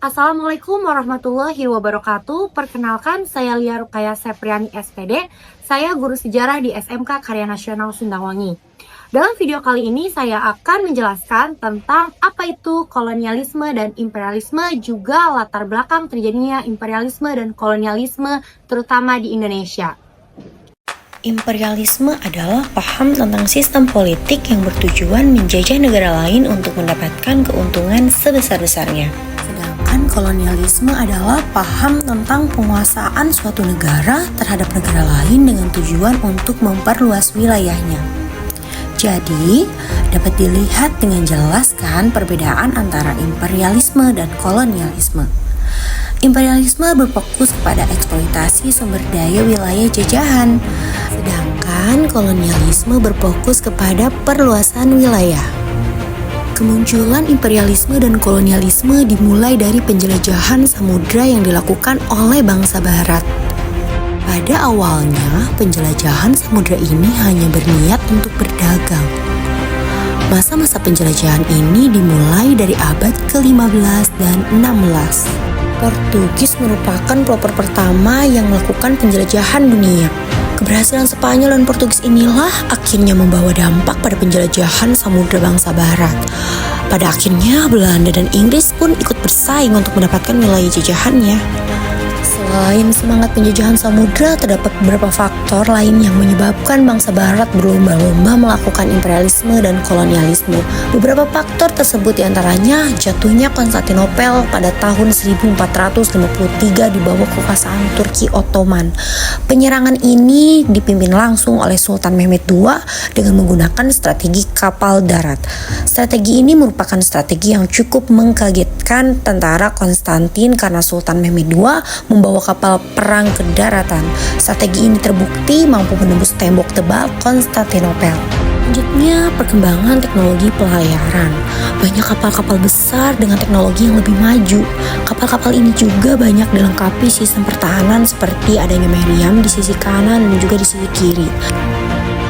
Assalamualaikum warahmatullahi wabarakatuh. Perkenalkan, saya Lia Rukaya Sepriani SPD. Saya guru sejarah di SMK Karya Nasional Sindangwangi. Dalam video kali ini saya akan menjelaskan tentang apa itu kolonialisme dan imperialisme, juga latar belakang terjadinya imperialisme dan kolonialisme terutama di Indonesia. Imperialisme adalah paham tentang sistem politik yang bertujuan menjajah negara lain untuk mendapatkan keuntungan sebesar-besarnya. Sedangkan kolonialisme adalah paham tentang penguasaan suatu negara terhadap negara lain dengan tujuan untuk memperluas wilayahnya. Jadi, dapat dilihat dengan jelas kan perbedaan antara imperialisme dan kolonialisme. Imperialisme berfokus kepada eksploitasi sumber daya wilayah jajahan, sedangkan kolonialisme berfokus kepada perluasan wilayah. Kemunculan imperialisme dan kolonialisme dimulai dari penjelajahan samudra yang dilakukan oleh bangsa Barat. Pada awalnya, penjelajahan samudra ini hanya berniat untuk berdagang. Masa-masa penjelajahan ini dimulai dari abad ke-15 dan 16. Portugis merupakan pelopor pertama yang melakukan penjelajahan dunia. Keberhasilan Spanyol dan Portugis inilah akhirnya membawa dampak pada penjelajahan samudra bangsa Barat. Pada akhirnya, Belanda dan Inggris pun ikut bersaing untuk mendapatkan wilayah jajahannya. Selain semangat penjajahan samudra, terdapat beberapa faktor lain yang menyebabkan bangsa Barat berlomba-lomba melakukan imperialisme dan kolonialisme. Beberapa faktor tersebut diantaranya jatuhnya Konstantinopel pada tahun 1453 di bawah kekuasaan Turki Ottoman. Penyerangan ini dipimpin langsung oleh Sultan Mehmed II dengan menggunakan strategi kapal darat. Strategi ini merupakan strategi yang cukup mengkagetkan tentara Konstantin karena Sultan Mehmed II membawa kapal perang ke daratan. Strategi ini terbukti mampu menembus tembok tebal Konstantinopel. Selanjutnya, perkembangan teknologi pelayaran. Banyak kapal-kapal besar dengan teknologi yang lebih maju. Kapal-kapal ini juga banyak dilengkapi sistem pertahanan seperti adanya meriam di sisi kanan dan juga di sisi kiri.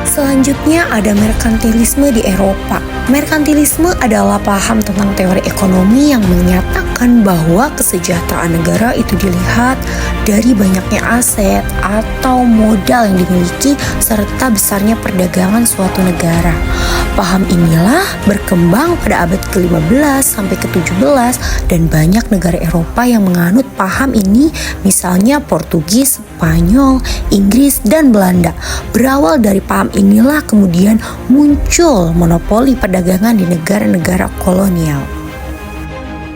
Selanjutnya ada merkantilisme di Eropa. Merkantilisme adalah paham tentang teori ekonomi yang menyatakan bahwa kesejahteraan negara itu dilihat dari banyaknya aset atau modal yang dimiliki serta besarnya perdagangan suatu negara. Paham inilah berkembang pada abad ke-15 sampai ke-17 dan banyak negara Eropa yang menganut paham ini, misalnya Portugis, Spanyol, Inggris, dan Belanda. Berawal dari paham inilah kemudian muncul monopoli perdagangan di negara-negara kolonial.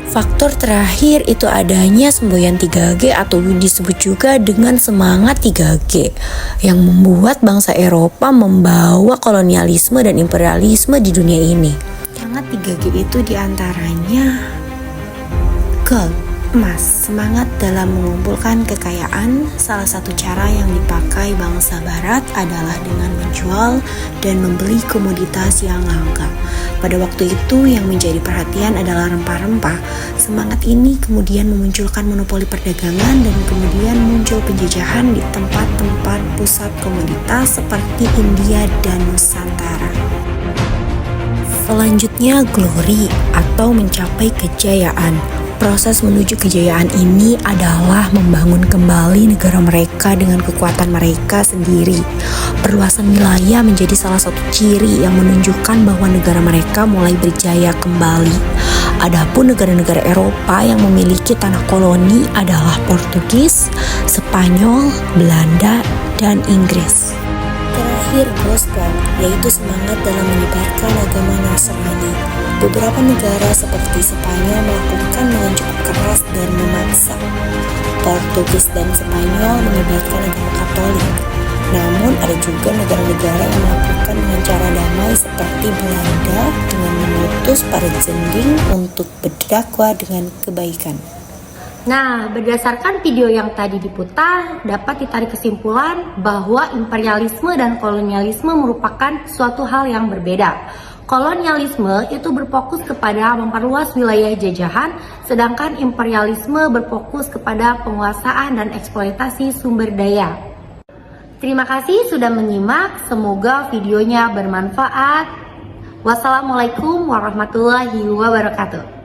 Faktor terakhir itu adanya semboyan 3G atau disebut juga dengan semangat 3G yang membuat bangsa Eropa membawa kolonialisme dan imperialisme di dunia ini. Semangat 3G itu diantaranya gold, emas, semangat dalam mengumpulkan kekayaan. Salah satu cara yang dipakai bangsa Barat adalah dengan menjual dan membeli komoditas yang langka. Pada waktu itu yang menjadi perhatian adalah rempah-rempah. Semangat ini kemudian memunculkan monopoli perdagangan dan kemudian muncul penjajahan di tempat-tempat pusat komoditas seperti India dan Nusantara. Selanjutnya glory atau mencapai kejayaan. Proses menuju kejayaan ini adalah membangun kembali negara mereka dengan kekuatan mereka sendiri. Perluasan wilayah menjadi salah satu ciri yang menunjukkan bahwa negara mereka mulai berjaya kembali. Adapun negara-negara Eropa yang memiliki tanah koloni adalah Portugis, Spanyol, Belanda, dan Inggris. Terakhir, gospel, yaitu semangat dalam menyebarkan agama Nasrani. Beberapa negara seperti Spanyol melakukan dengan cukup keras dan memaksa. Portugis dan Spanyol menyebarkan agama Katolik. Namun ada juga negara-negara yang melakukan dengan cara damai seperti Belanda dengan memutus para jending untuk berdakwah dengan kebaikan. Nah, berdasarkan video yang tadi diputar, dapat ditarik kesimpulan bahwa imperialisme dan kolonialisme merupakan suatu hal yang berbeda. Kolonialisme itu berfokus kepada memperluas wilayah jajahan, sedangkan imperialisme berfokus kepada penguasaan dan eksploitasi sumber daya. Terima kasih sudah menyimak, semoga videonya bermanfaat. Wassalamualaikum warahmatullahi wabarakatuh.